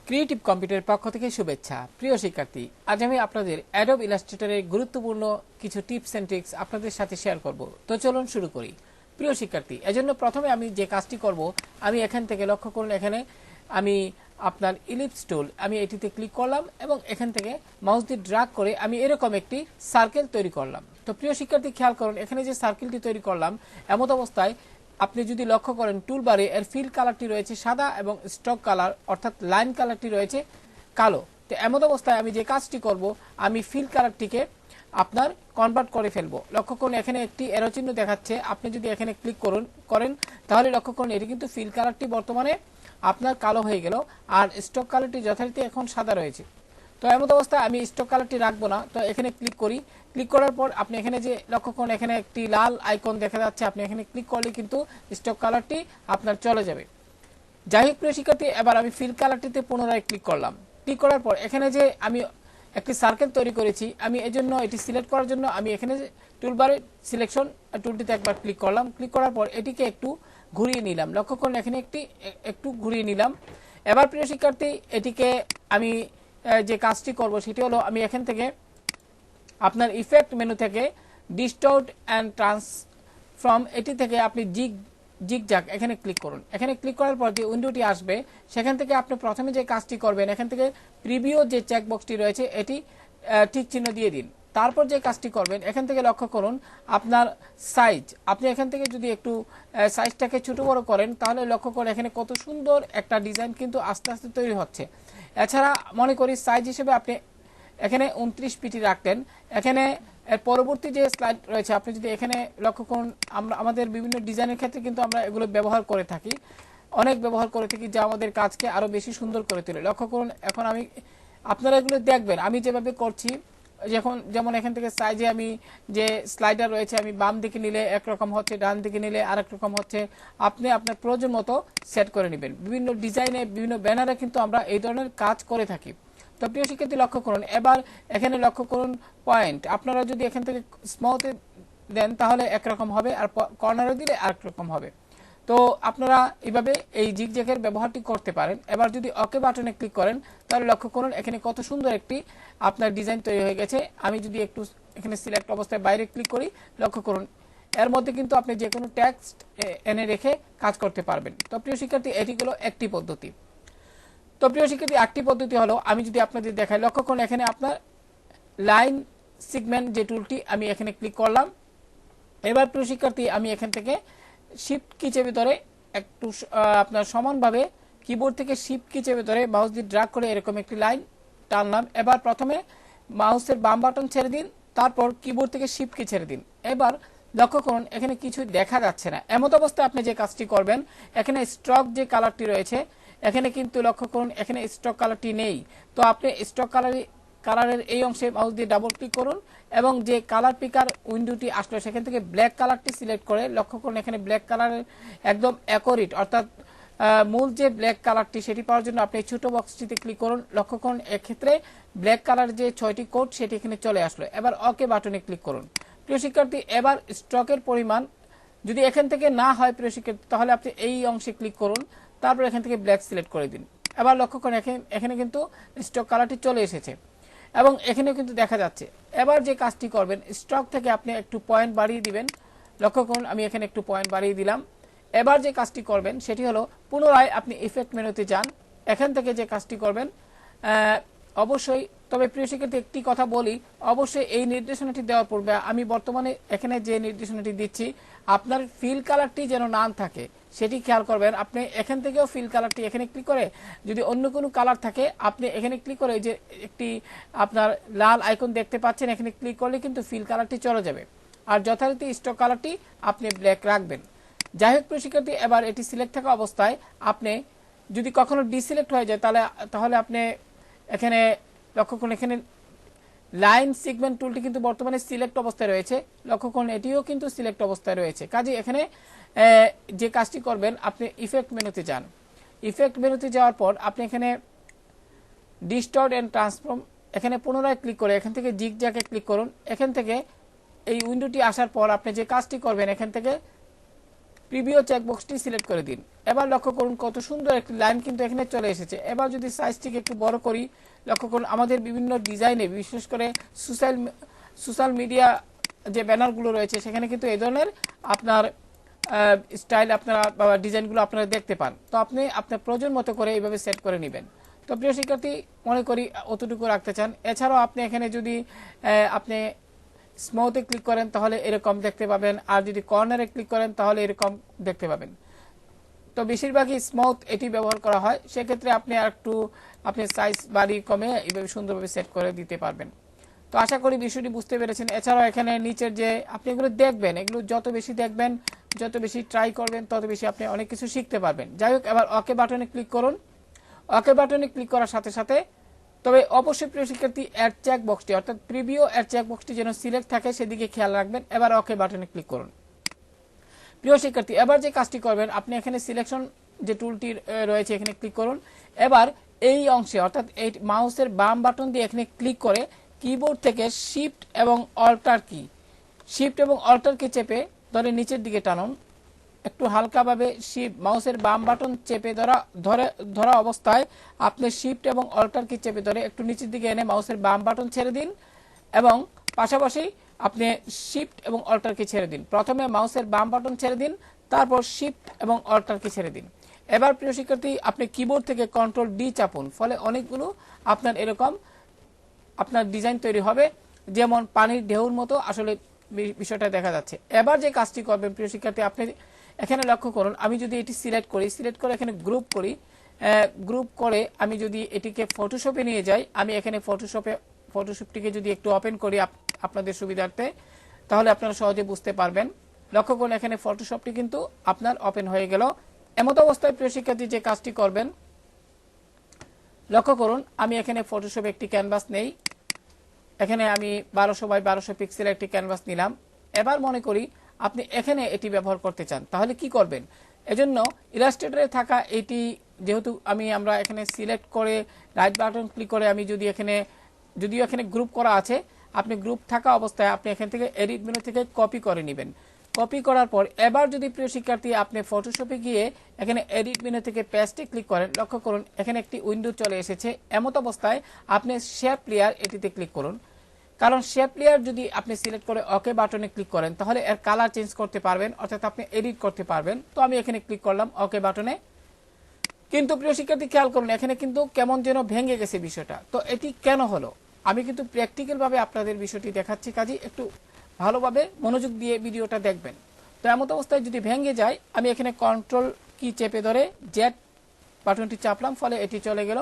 Creative কম্পিউটারের পক্ষ থেকে শুভেচ্ছা। প্রিয় শিক্ষার্থী, আজ আমি আপনাদের অ্যাডোব ইলাস্ট্রেটরের গুরুত্বপূর্ণ কিছু টিপস এন্ড ট্রিক্স আপনাদের সাথে শেয়ার করব। তো চলুন শুরু করি। প্রিয় শিক্ষার্থী, এজন্য প্রথমে আমি যে কাজটি করব, আমি এখান থেকে লক্ষ্য করুন, এখানে আমি আপনার ইলিপস টুল আমি এটিতে ক্লিক করলাম এবং এখান থেকে মাউস দিয়ে ড্র্যাগ করে আমি এরকম একটি সার্কেল তৈরি করলাম। তো প্রিয় শিক্ষার্থী, খেয়াল করুন, এখানে যে সার্কেলটি তৈরি করলাম, এমত অবস্থায় আপনি যদি লক্ষ্য করেন টুলবারে এর ফিল কালারটি রয়েছে সাদা এবং স্ট্রোক কালার অর্থাৎ লাইন কালারটি রয়েছে কালো। তো এমন অবস্থায় আমি যে কাজটি করব, আমি ফিল কালারটিকে আপনার কনভার্ট করে ফেলবো। লক্ষ্য করুন, এখানে একটি এরো চিহ্ন দেখাচ্ছে। আপনি যদি এখানে ক্লিক করেন তাহলে লক্ষ্য করুন এটি কিন্তু ফিল কালারটি বর্তমানে আপনার কালো হয়ে গেল, আর স্ট্রোক কালারটি যথারীতি এখন সাদা রয়েছে। তো এমন অবস্থায় আমি স্ট্রোক কালারটি রাখবো না। তো এখানে ক্লিক করি। ক্লিক করার পর আপনি এখানে যে লক্ষ্য করুন, এখানে একটি লাল আইকন দেখা যাচ্ছে। আপনি এখানে ক্লিক করলে কিন্তু স্ট্রোক কালারটি আপনার চলে যাবে। যাই হোক প্রিয় শিক্ষার্থী, এবার আমি ফিল কালারটিতে পুনরায় ক্লিক করলাম। ক্লিক করার পর এখানে যে আমি একটি সার্কেল তৈরি করেছি, আমি এজন্য এটি সিলেক্ট করার জন্য আমি এখানে টুলবারে সিলেকশন টুলটিতে একবার ক্লিক করলাম। ক্লিক করার পর এটিকে একটু ঘুরিয়ে নিলাম। লক্ষ্য করুন, এখানে একটু ঘুরিয়ে নিলাম। এবার প্রিয় শিক্ষার্থী, এটিকে আমি যে কাজটি করব সেটি হলো, আমি এখান থেকে আপনার ইফেক্ট মেনু থেকে ডিস্টর্ট অ্যান্ড ট্রান্সফর্ম এটি থেকে আপনি জিগ জ্যাগ এখানে ক্লিক করুন। এখানে ক্লিক করার পর যে উইন্ডোটি আসবে, সেখান থেকে আপনি প্রথমে যে কাজটি করবেন, এখান থেকে প্রিভিউ যে চেকবক্সটি রয়েছে এটি ঠিক চিহ্ন দিয়ে দিন। তারপর যে কাজটি করবেন, এখান থেকে লক্ষ্য করুন আপনার সাইজ, আপনি এখান থেকে যদি একটু সাইজটাকে ছোট বড় করেন তাহলে লক্ষ্য করুন এখানে কত সুন্দর একটা ডিজাইন কিন্তু আস্তে আস্তে তৈরি হচ্ছে। এছাড়া মনে করি সাইজ হিসেবে আপনি এখানে 29 পিটি রাখতেন। এখানে এর পরবর্তী যে স্লাইড রয়েছে, আপনি যদি এখানে লক্ষ্য করুন, আমরা আমাদের বিভিন্ন ডিজাইনের ক্ষেত্রে কিন্তু আমরা এগুলো ব্যবহার করে থাকি, অনেক ব্যবহার করে থাকি, যা আমাদের কাজকে আরো বেশি সুন্দর করে তোলে। লক্ষ্য করুন, এখন আমি আপনারা এগুলো দেখবেন আমি যেভাবে করছি। যেমন এখান থেকে সাইজে আমি যে স্লাইডার রয়েছে, আমি বাম দিকে নিলে একরকম হচ্ছে, ডান দিকে নিলে আরেক রকম হচ্ছে। আপনি আপনার প্রয়োজন মতো সেট করে নেবেন। বিভিন্ন ডিজাইনে বিভিন্ন ব্যানারে কিন্তু আমরা এই ধরনের কাজ করে থাকি। তো প্রিয় শিক্ষার্থী, লক্ষ্য করুন, এবার এখানে লক্ষ্য করুন পয়েন্ট, আপনারা যদি এখান থেকে স্মলতে দেন তাহলে একরকম হবে, আর কর্নারে দিলে আরেক রকম হবে। তো আপনারা এইভাবে এই জিগজ্যাগের ব্যবহারটি করতে পারেন। এবার যদি ওকে বাটনে ক্লিক করেন তাহলে লক্ষ্য করুন এখানে কত সুন্দর একটি আপনার ডিজাইন তৈরি হয়ে গেছে। আমি যদি একটু এখানে সিলেক্ট অবস্থায় বাইরে ক্লিক করি, লক্ষ্য করুন এর মধ্যে কিন্তু আপনি যে কোনো টেক্সট এনে রেখে কাজ করতে পারবেন। তো প্রিয় শিক্ষার্থী, এটি হলো একটি পদ্ধতি। তো প্রিয় শিক্ষার্থী, একটি পদ্ধতি হলো, আমি যদি আপনাদের দেখাই, লক্ষ্য করুন এখানে আপনার লাইন সেগমেন্ট যে টুলটি, আমি এখানে ক্লিক করলাম। এবার প্রিয় শিক্ষার্থী, আমি এখান থেকে শিফট কি চেপে ধরে একটু আপনার সমানভাবে কিবোর্ড থেকে শিফট কি চেপে ধরে মাউস দিয়ে ড্র্যাগ করে এরকম একটি লাইন টানলাম। এবার প্রথমে মাউসের বাম বাটন ছেড়ে দিন, তারপর কিবোর্ড থেকে শিফট কি ছেড়ে দিন। এবার লক্ষ্য করুন এখানে কিছু দেখা যাচ্ছে না। এমত অবস্থায় আপনি যে কাজটি করবেন, এখানে স্ট্রোক যে কালারটি রয়েছে, এখানে কিন্তু লক্ষ্য করুন এখানে স্ট্রোক কালারটি নেই। তো আপনি স্ট্রোক কালারের এই অংশে মাউস দিয়ে ডাবল ক্লিক করুন এবং যে কালার পিকার উইন্ডোটি আসলো সেখান থেকে ব্ল্যাক কালারটি সিলেক্ট করে লক্ষ্য করুন এখানে ব্ল্যাক কালারের একদম অ্যাকোরেট অর্থাৎ মূল যে ব্ল্যাক কালারটি সেটি পাওয়ার জন্য আপনি ছোট বক্সটিতে ক্লিক করুন। লক্ষ্য করুন এক্ষেত্রে ব্ল্যাক কালার যে 6টি কোড সেটি এখানে চলে আসলো। এবার ওকে বাটনে ক্লিক করুন। প্রিয় শিক্ষার্থী, এবার স্ট্রোকের পরিমাণ যদি এখান থেকে না হয় প্রিয় শিক্ষার্থী, তাহলে আপনি এই অংশে ক্লিক করুন, তারপর এখান থেকে ব্ল্যাক সিলেক্ট করে দিন। এবার লক্ষ্য করুন এখানে কিন্তু স্ট্রোক কালারটি চলে এসেছে এবং এখানেও কিন্তু দেখা যাচ্ছে। এবার যে কাজটি করবেন, স্ট্রোক থেকে আপনি একটু পয়েন্ট বাড়িয়ে দিবেন। লক্ষ্য করুন আমি এখানে একটু পয়েন্ট বাড়িয়ে দিলাম। এবার যে কাজটি করবেন সেটি হলো, পুনরায় আপনি ইফেক্ট মেনুতে যান। এখান থেকে যে কাজটি করবেন অবশ্যই, তবে প্রিয় শিক্ষার্থী একটি কথা বলি, অবশ্যই এই নির্দেশনাটি দেওয়ার পূর্বে আমি বর্তমানে এখানে যে নির্দেশনাটি দিচ্ছি, আপনার ফিল কালারটি যেন না থাকে সেটি খেয়াল করবেন। আপনি এখান থেকেও ফিল কালারটি এখানে ক্লিক করে, যদি অন্য কোনো কালার থাকে আপনি এখানে ক্লিক করে যে একটি আপনার লাল আইকন দেখতে পাচ্ছেন, এখানে ক্লিক করলে কিন্তু ফিল কালারটি চলে যাবে, আর যথারীতি স্ট্রোক কালারটি আপনি ব্ল্যাক রাখবেন। যাই হোক প্রিয় শিক্ষার্থী, এবার এটি সিলেক্ট থাকা অবস্থায় আপনি যদি কখনো ডিসিলেক্ট হয়ে যায় তাহলে আপনি এখানে লক্ষ্য করুন এখানে লাইন সেগমেন্ট টুলটি কিন্তু বর্তমানে সিলেক্ট অবস্থায় রয়েছে। লক্ষ্য করুন এটিও কিন্তু সিলেক্ট অবস্থায় রয়েছে। কাজে এখানে যে কাজটি করবেন, আপনি ইফেক্ট মেনুতে যান। ইফেক্ট মেনুতে যাওয়ার পর আপনি এখানে ডিস্টর্ট এন্ড ট্রান্সফর্ম এখানে পুনরায় ক্লিক করে এখান থেকে জিগ জ্যাগে ক্লিক করুন। এখান থেকে এই উইন্ডোটি আসার পর আপনি যে কাজটি করবেন, এখান থেকে প্রিভিউ চেকবক্সটি সিলেক্ট করে দিন। এবার লক্ষ্য করুন কত সুন্দর একটি লাইন কিন্তু এখানে চলে এসেছে। এবার যদি সাইজটিকে একটু বড় করি, লক্ষ্য করুন আমাদের বিভিন্ন ডিজাইনে, বিশেষ করে সোশ্যাল মিডিয়া যে ব্যানারগুলো রয়েছে সেখানে কিন্তু এই ধরনের আপনার স্টাইল আপনারা বা ডিজাইনগুলো আপনারা দেখতে পান। তো আপনি আপনার প্রয়োজন মতো করে এইভাবে সেট করে নেবেন। তো প্রিয় শিক্ষার্থী, মনে করি অতটুকু রাখতে চান। এছাড়াও আপনি এখানে যদি আপনি স্মুথে ক্লিক করেন তাহলে এরকম দেখতে পাবেন, আর যদি কর্নারে ক্লিক করেন তাহলে এরকম দেখতে পাবেন। তো বেশিরভাগই স্মুথ এটি ব্যবহার করা হয়, সেক্ষেত্রে আপনি একটু আপনি সাইজ বাড়ি কমে এইভাবে সুন্দরভাবে সেট করে দিতে পারবেন। তো আশা করি বিষয়টি বুঝতে পেরেছেন। এছাড়াও এখানে নিচের যে আপনি এগুলো দেখবেন, এগুলো যত বেশি দেখবেন, যত বেশি ট্রাই করবেন, তত বেশি আপনি অনেক কিছু শিখতে পারবেন। যাই হোক, এবার ওকে বাটনে ক্লিক করুন। ওকে বাটনে ক্লিক করার সাথে সাথে তবে অবশ্যই প্রিয় শিক্ষার্থী অ্যাড চেক বক্সটি অর্থাৎ প্রিভিউ অ্যাড চেক বক্সটি যেন সিলেক্ট থাকে সেদিকে খেয়াল রাখবেন। এবার ওকে বাটনে ক্লিক করুন। প্রিয় শিক্ষার্থী, এবার যে কাজটি করবেন, আপনি এখানে সিলেকশন যে টুলটি রয়েছে এখানে ক্লিক করুন। এবার এই অংশে অর্থাৎ এই মাউসের বাম বাটন দিয়ে এখানে ক্লিক করে কিবোর্ড থেকে শিফট এবং অল্টার কি চেপে ধরে নিচের দিকে টানুন। একটু হালকাভাবে মাউসের বাম বাটন চেপে ধরা অবস্থায় আপনি শিফট এবং অল্টার কি চেপে ধরে একটু নিচের দিকে এনে মাউসের বাম বাটন ছেড়ে দিন এবং পাশাপাশি আপনি শিফট এবং অল্টার কি ছেড়ে দিন। প্রথমে মাউসের বাম বাটন ছেড়ে দিন, তারপর শিফট এবং অল্টার কি ছেড়ে দিন। এবার প্রিয় শিক্ষার্থী, আপনি কিবোর্ড থেকে কন্ট্রোল ডি চাপুন, ফলে অনেকগুলো আপনার এরকম আপনার ডিজাইন তৈরি হবে, যেমন পানির ঢেউর মতো আসলে বিষয়টা দেখা যাচ্ছে। এবার যে কাজটি করবেন প্রিয় শিক্ষার্থী, আপনি এখানে লক্ষ্য করুন, আমি যদি এটি সিলেক্ট করে এখানে গ্রুপ করে আমি যদি এটিকে ফটোশপে নিয়ে যাই, আমি এখানে ফটোশপটিকে যদি একটু ওপেন করি আপনাদের সুবিধার্থে, তাহলে আপনারা সহজে বুঝতে পারবেন। লক্ষ্য করুন এখানে ফটোশপটি কিন্তু আপনার ওপেন হয়ে গেল। এমত অবস্থায় প্রিয় শিক্ষার্থী যে কাজটি করবেন, লক্ষ্য করুন আমি এখানে ফটোশপে একটি ক্যানভাস নেই, এখানে আমি 1200 বাই 1200 পিক্সেল একটি ক্যানভাস নিলাম। এবার মনে করি আপনি এখানে এটি ব্যবহার করতে চান, তাহলে কি করবেন? এজন্য ইলাস্ট্রেটরে থাকা এটি যেহেতু আমরা এখানে সিলেক্ট করে রাইট বাটন ক্লিক করে আমি যদিও এখানে গ্রুপ করা আছে, আপনি গ্রুপ থাকা অবস্থায় আপনি এখান থেকে এডিট মেনু থেকে কপি করে নেবেন। কপি করার পর এবার যদি প্রিয় শিক্ষার্থী আপনি ফটোশপে গিয়ে এখানে এডিট মেনু থেকে পেস্টে ক্লিক করেন, লক্ষ্য করুন এখানে একটি উইন্ডো চলে এসেছে। এমত অবস্থায় আপনি শেপ লেয়ার এটিতে ক্লিক করুন, কারণ শেপ লেয়ার যদি আপনি সিলেক্ট করে ওকে বাটনে ক্লিক করেন তাহলে এর কালার চেঞ্জ করতে পারবেন, অর্থাৎ আপনি এডিট করতে পারবেন। তো আমি এখানে ক্লিক করলাম ওকে বাটনে, কিন্তু প্রিয় শিক্ষার্থী খেয়াল করুন এখানে কিন্তু কেমন যেন ভেঙে গেছে বিষয়টা। তো এটি কেন হলো? আমি কিন্তু প্র্যাকটিক্যাল ভাবে আপনাদের বিষয়টি দেখাচ্ছি, কাজে একটু ভালোভাবে মনোযোগ দিয়ে ভিডিওটা দেখবেন। তো এমন অবস্থায় যদি ভেঙে যায়, আমি এখানে কন্ট্রোল কি চেপে ধরে জেড বাটনটি চাপলাম, ফলে এটি চলে গেল।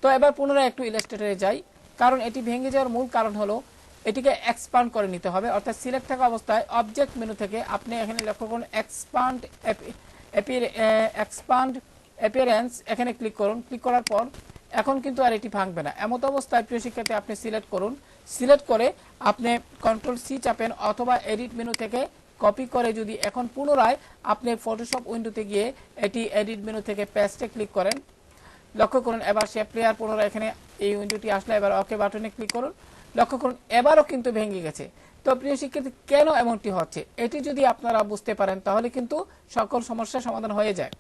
তো এবার পুনরায় একটু ইলাস্ট্রেটরে যাই, কারণ এটি ভেঙে যাওয়ার মূল কারণ হলো এটিকে এক্সপান্ড করে নিতে হবে। অর্থাৎ সিলেক্ট থাকা অবস্থায় অবজেক্ট মেনু থেকে আপনি এখানে লক্ষ্য করুন এক্সপান্ড অ্যাপিয়ারেন্স এখানে ক্লিক করুন। ক্লিক করার পর এখন কিন্তু আর এটি ভাঙবে না। এমত অবস্থায় প্রিয় শিক্ষার্থী আপনি সিলেক্ট করুন, সিলেক্ট করে আপনি কন্ট্রোল সি চাপেন অথবা এডিট মেনু থেকে কপি করে যদি এখন পুনরায় আপনি ফটোশপ উইন্ডোতে গিয়ে এটি এডিট মেনু থেকে পেস্টে ক্লিক করেন, লক্ষ্য করুন এবার শেপ লেয়ার পুনরায় এখানে এই উইন্ডোটি আসলে এবার ওকে বাটনে ক্লিক করুন, লক্ষ্য করুন এবারও কিন্তু ভেঙে গেছে। তো প্রিয় শিক্ষার্থী কেন এমনটি হচ্ছে এটি যদি আপনারা বুঝতে পারেন তাহলে কিন্তু সকল সমস্যার সমাধান হয়ে যায়।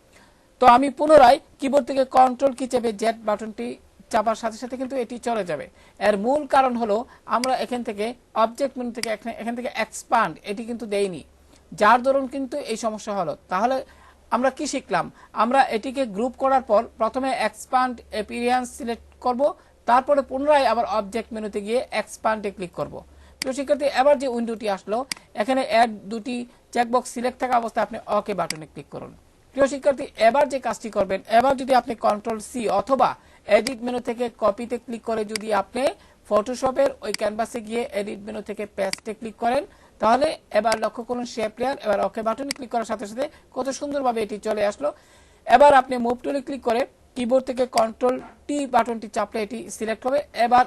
তো আমি পুনরায় কিবোর্ড থেকে কন্ট্রোল কি চেপে জেড বাটনটি চাপার সাথে সাথে কিন্তু এটি চলে যাবে। এর মূল কারণ হলো আমরা এখান থেকে অবজেক্ট মেনু থেকে এখান থেকে এক্সপান্ড এটি কিন্তু দেইনি, যার দরুন কিন্তু এই সমস্যা হলো। তাহলে আমরা কি শিখলাম? আমরা এটিকে গ্রুপ করার পর প্রথমে এক্সপান্ড অ্যাপিয়ারেন্স সিলেক্ট করব, তারপরে পুনরায় আবার অবজেক্ট মেনুতে গিয়ে এক্সপান্ডে ক্লিক করব। তো শিক্ষার্থী এবার যে উইন্ডোটি আসলো এখানে অ্যাড দুটি চেকবক্স সিলেক্ট থাকা অবস্থায় আপনি ওকে বাটনে ক্লিক করুন। প্রিয় শিক্ষার্থী এবার যে কাজটি করবেন, এবার যদি আপনি কন্ট্রোল সি অথবা এডিট মেনু থেকে কপিতে ক্লিক করে যদি আপনি ফটোশপের ওই ক্যানভাসে গিয়ে এডিট মেনু থেকে পেস্টে ক্লিক করেন, তাহলে এবার লক্ষ্য করুন শেপ লেয়ার এবার ওকে বাটনে ক্লিক করার সাথে সাথে কত সুন্দরভাবে এটি চলে আসলো। এবার আপনি মুভ টুলে ক্লিক করে কিবোর্ড থেকে কন্ট্রোল টি বাটনটি চাপলে এটি সিলেক্ট হবে। এবার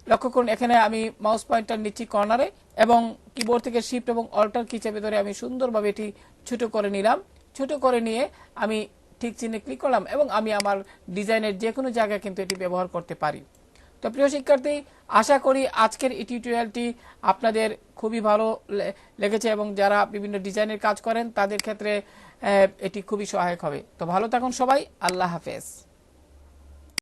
লক্ষ্য করুন এখানে আমি মাউস পয়েন্টার নিচ্ছি কর্নারে এবং কিবোর্ড থেকে শিফট এবং অল্টার কি চেপে ধরে আমি সুন্দরভাবে এটি ছোট করে নিলাম। ছোট করে নিয়ে আমি ঠিক চিহ্নে ক্লিক করলাম এবং আমি আমার ডিজাইনের যে কোনো জায়গায় কিন্তু এটি ব্যবহার করতে পারি। তো তো প্রিয় শিক্ষার্থী, আশা করি আজকের এই টিউটোরিয়ালটি আপনাদের খুবই ভালো লেগেছে এবং যারা বিভিন্ন ডিজাইনের কাজ করেন তাদের ক্ষেত্রে এটি খুবই সহায়ক হবে। তো ভালো থাকুন সবাই, আল্লাহ হাফেজ।